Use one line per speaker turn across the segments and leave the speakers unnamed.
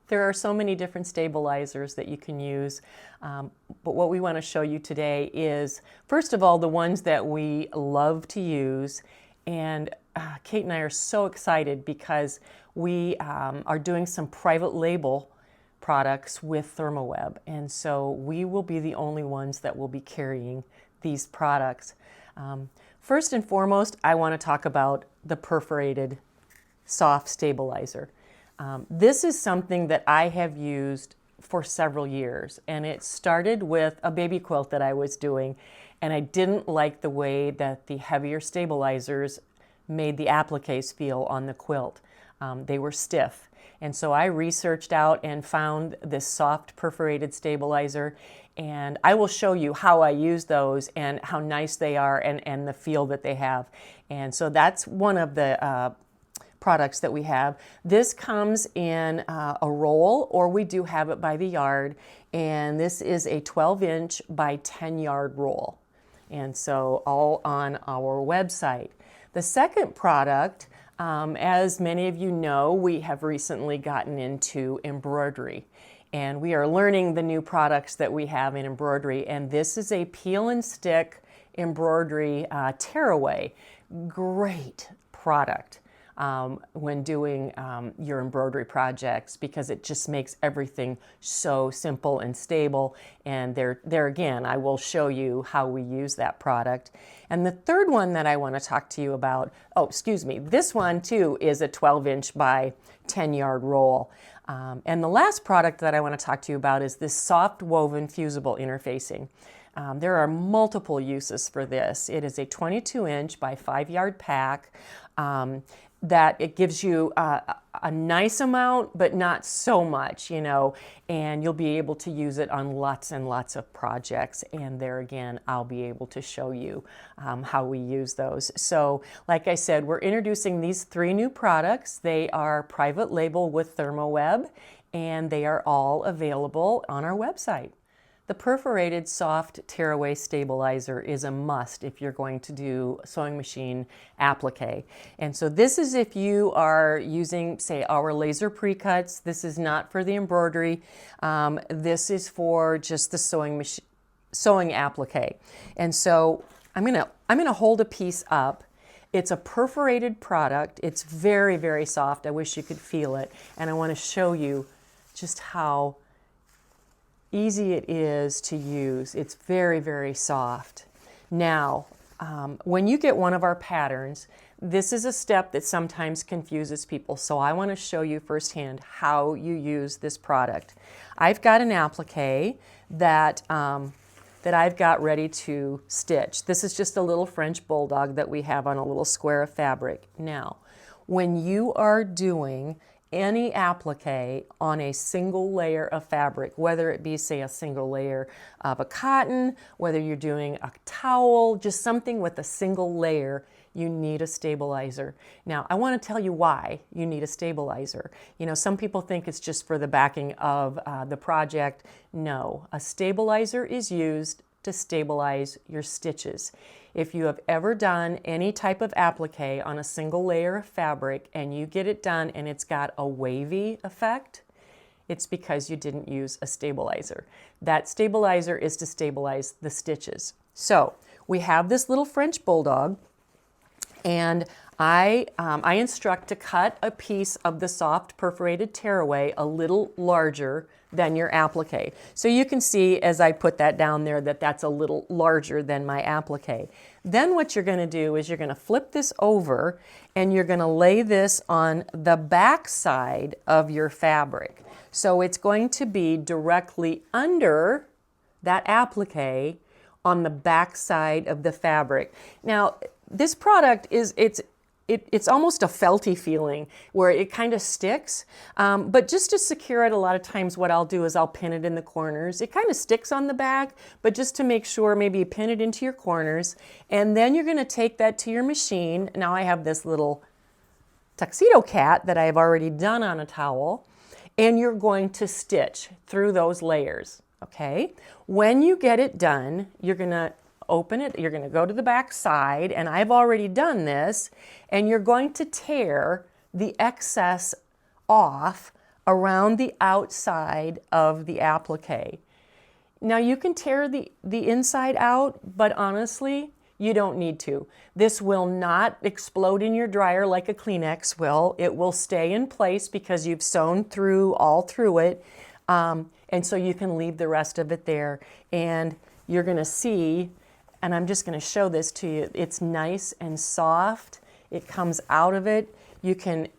There are so many different stabilizers that you can use, but what we want to show you today is, first of all, the ones that we love to use. And Kate and I are so excited because we are doing some private label products with Therm O Web, and so we will be the only ones that will be carrying these products. First and foremost, I want to talk about the perforated soft stabilizer. This is something that I have used for several years, and it started with a baby quilt that I was doing, and I didn't like the way that the heavier stabilizers made the appliques feel on the quilt. They were stiff, and so I researched out and found this soft perforated stabilizer, and I will show you how I use those and how nice they are and the feel that they have. And so that's one of the products that we have. This comes in a roll, or we do have it by the yard, and this is a 12-inch by 10-yard roll, and so all on our website. The second product, as many of you know, we have recently gotten into embroidery, and we are learning the new products that we have in embroidery, and this is a peel and stick embroidery tearaway. Great product when doing your embroidery projects, because it just makes everything so simple and stable. And there again, I will show you how we use that product. And the third one that I want to talk to you about, oh, excuse me, this one too is a 12-inch by 10-yard roll. And the last product that I want to talk to you about is this soft woven fusible interfacing. There are multiple uses for this. It is a 22-inch by 5-yard pack. That it gives you a nice amount, but not so much, you know, and you'll be able to use it on lots and lots of projects. And there again, I'll be able to show you how we use those. So like I said, we're introducing these 3 new products. They are private label with Therm O Web, and they are all available on our website. The perforated soft tearaway stabilizer is a must if you're going to do sewing machine applique. And so this is if you are using, say, our laser pre-cuts. This is not for the embroidery. This is for just the sewing applique. And so I'm gonna hold a piece up. It's a perforated product. It's very, very soft. I wish you could feel it. And I want to show you just how easy it is to use. It's very, very soft. Now, when you get one of our patterns, this is a step that sometimes confuses people. So I want to show you firsthand how you use this product. I've got an applique that I've got ready to stitch. This is just a little French bulldog that we have on a little square of fabric. Now, when you are doing any applique on a single layer of fabric, whether it be, say, a single layer of a cotton, whether you're doing a towel, just something with a single layer, you need a stabilizer. Now, I want to tell you why you need a stabilizer. You know, some people think it's just for the backing of the project. No, a stabilizer is used to stabilize your stitches. If you have ever done any type of applique on a single layer of fabric and you get it done and it's got a wavy effect, it's because you didn't use a stabilizer. That stabilizer is to stabilize the stitches. So we have this little French bulldog, and I instruct to cut a piece of the soft perforated tearaway a little larger than your applique. So you can see as I put that down there that that's a little larger than my applique. Then what you're going to do is you're going to flip this over and you're going to lay this on the back side of your fabric. So it's going to be directly under that applique on the back side of the fabric. Now, this product is, it's almost a felty feeling where it kind of sticks, but just to secure it, a lot of times what I'll do is I'll pin it in the corners. It kind of sticks on the back, but just to make sure, maybe you pin it into your corners, and then you're going to take that to your machine. Now I have this little tuxedo cat that I have already done on a towel, and you're going to stitch through those layers, okay? When you get it done, you're going to open it, you're going to go to the back side, and I've already done this, and you're going to tear the excess off around the outside of the applique. Now you can tear the inside out, but honestly, you don't need to. This will not explode in your dryer like a Kleenex will. It will stay in place because you've sewn all through it. And so you can leave the rest of it there. And you're gonna see, and I'm just gonna show this to you, it's nice and soft. It comes out of it. You can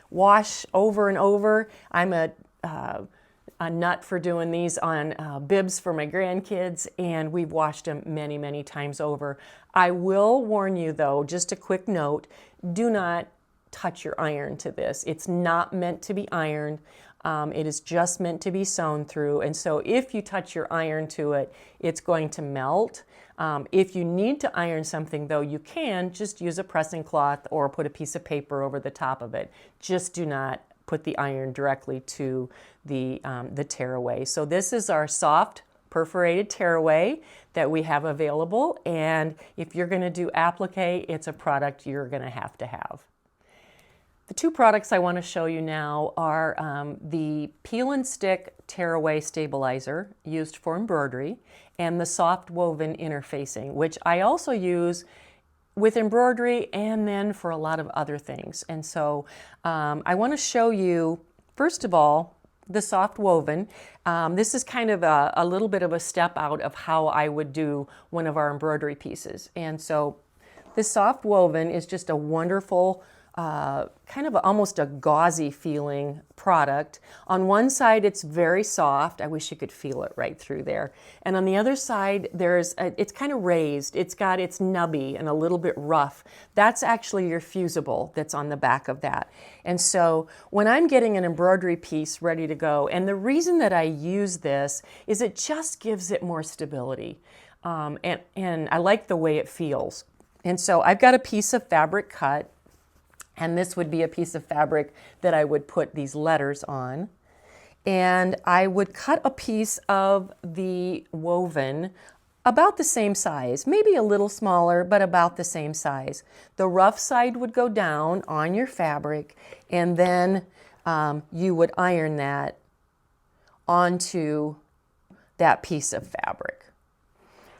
wash over and over. I'm a nut for doing these on bibs for my grandkids, and we've washed them many, many times over. I will warn you though, just a quick note, do not touch your iron to this. It's not meant to be ironed. It is just meant to be sewn through, and so if you touch your iron to it, it's going to melt. If you need to iron something though, you can just use a pressing cloth or put a piece of paper over the top of it. Just do not put the iron directly to the tearaway. So this is our soft perforated tearaway that we have available, and if you're going to do applique, it's a product you're going to have. The two products I want to show you now are the peel and stick tearaway stabilizer used for embroidery and the soft woven interfacing, which I also use with embroidery and then for a lot of other things. And so I want to show you, first of all, the soft woven. This is kind of a little bit of a step out of how I would do one of our embroidery pieces. And so this soft woven is just a wonderful, kind of almost a gauzy feeling product. On one side it's very soft. I wish you could feel it right through there. And on the other side it's kind of raised. It's nubby and a little bit rough. That's actually your fusible that's on the back of that. And so when I'm getting an embroidery piece ready to go, and the reason that I use this is it just gives it more stability. And I like the way it feels. And so I've got a piece of fabric cut, and this would be a piece of fabric that I would put these letters on. And I would cut a piece of the woven about the same size, maybe a little smaller, but about the same size. The rough side would go down on your fabric, and then you would iron that onto that piece of fabric.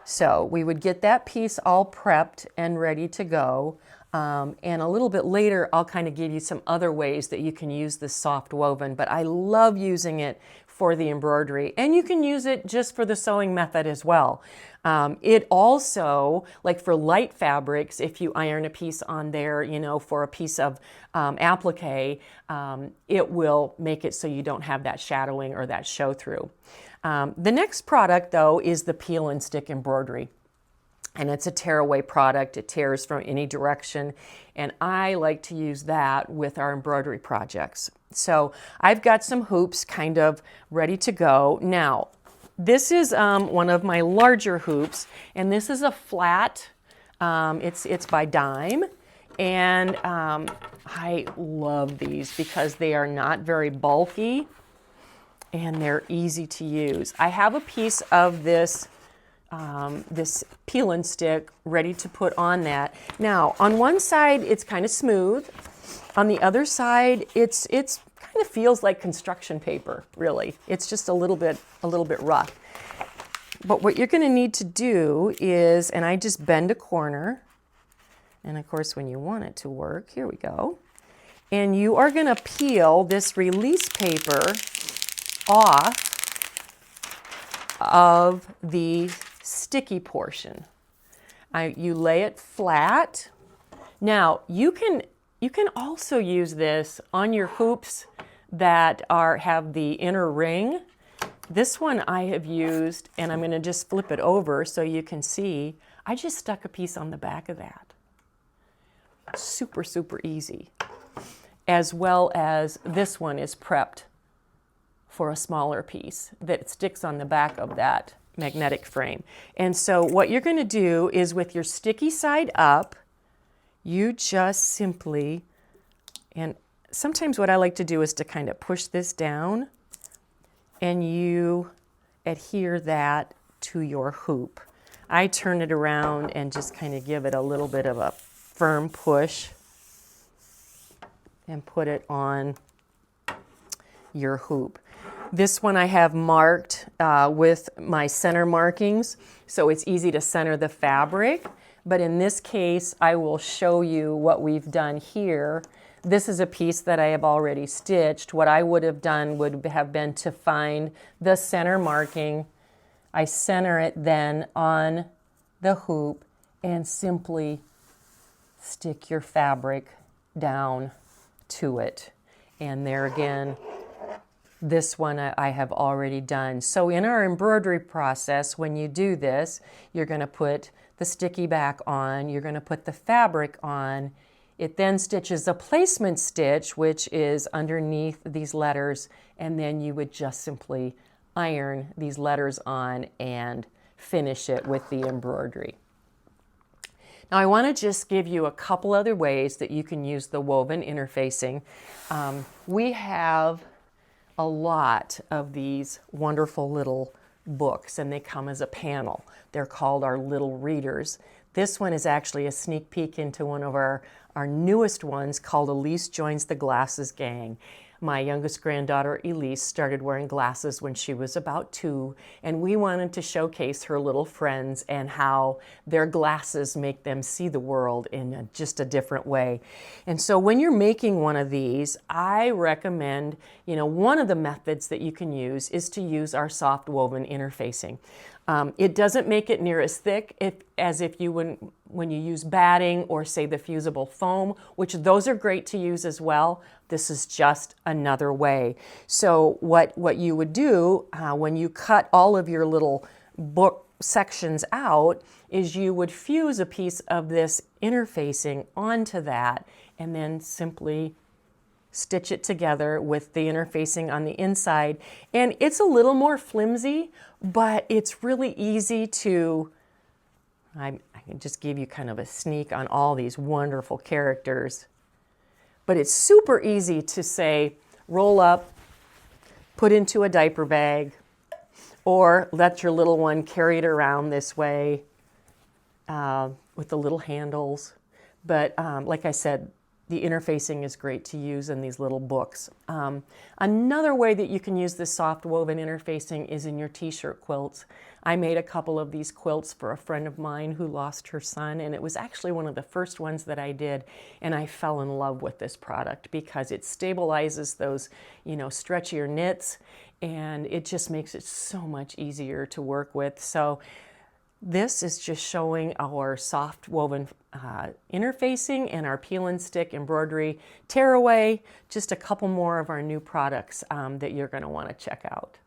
So we would get that piece all prepped and ready to go. And a little bit later, I'll kind of give you some other ways that you can use this soft woven, but I love using it for the embroidery, and you can use it just for the sewing method as well. It also, like for light fabrics, if you iron a piece on there, for a piece of applique, it will make it so you don't have that shadowing or that show through. The next product though is the peel and stick embroidery. And it's a tearaway product. It tears from any direction. And I like to use that with our embroidery projects. So I've got some hoops kind of ready to go. Now, this is one of my larger hoops, and this is a flat, it's by Dime. And I love these because they are not very bulky and they're easy to use. I have a piece of this peel and stick ready to put on that. Now, on one side, it's kind of smooth. On the other side, it's kind of feels like construction paper, really. It's just a little bit rough. But what you're going to need to do is, and I just bend a corner, and of course, when you want it to work, here we go. And you are going to peel this release paper off of the sticky portion. You lay it flat. Now you can also use this on your hoops that have the inner ring. This one I have used, and I'm going to just flip it over so you can see. I just stuck a piece on the back of that. Super, super easy. As well as this one is prepped for a smaller piece that sticks on the back of that magnetic frame. And so what you're going to do is with your sticky side up, you just simply, and sometimes what I like to do is to kind of push this down, and you adhere that to your hoop. I turn it around and just kind of give it a little bit of a firm push and put it on your hoop. This one I have marked with my center markings, so it's easy to center the fabric. But in this case, I will show you what we've done here. This is a piece that I have already stitched. What I would have done would have been to find the center marking. I center it then on the hoop and simply stick your fabric down to it. And there again, this one I have already done. So in our embroidery process, when you do this, you're going to put the sticky back on, you're going to put the fabric on. It then stitches a placement stitch, which is underneath these letters, and then you would just simply iron these letters on and finish it with the embroidery. Now I want to just give you a couple other ways that you can use the woven interfacing. We have a lot of these wonderful little books, and they come as a panel. They're called our little readers. This one is actually a sneak peek into one of our newest ones called Elise Joins the Glasses Gang. My youngest granddaughter, Elise, started wearing glasses when she was about 2, and we wanted to showcase her little friends and how their glasses make them see the world in just a different way. And so when you're making one of these, I recommend, one of the methods that you can use is to use our soft woven interfacing. It doesn't make it near as thick as if you would when you use batting or say the fusible foam, which those are great to use as well. This is just another way. So what you would do when you cut all of your little book sections out is you would fuse a piece of this interfacing onto that and then simply stitch it together with the interfacing on the inside. And it's a little more flimsy, but it's really easy to, I can just give you kind of a sneak on all these wonderful characters. But it's super easy to say, roll up, put into a diaper bag, or let your little one carry it around this way with the little handles. But like I said, the interfacing is great to use in these little books. Another way that you can use this soft woven interfacing is in your t-shirt quilts. I made a couple of these quilts for a friend of mine who lost her son, and it was actually one of the first ones that I did, and I fell in love with this product because it stabilizes those, stretchier knits, and it just makes it so much easier to work with. So this is just showing our soft woven interfacing and our peel and stick embroidery tearaway, just a couple more of our new products that you're going to want to check out.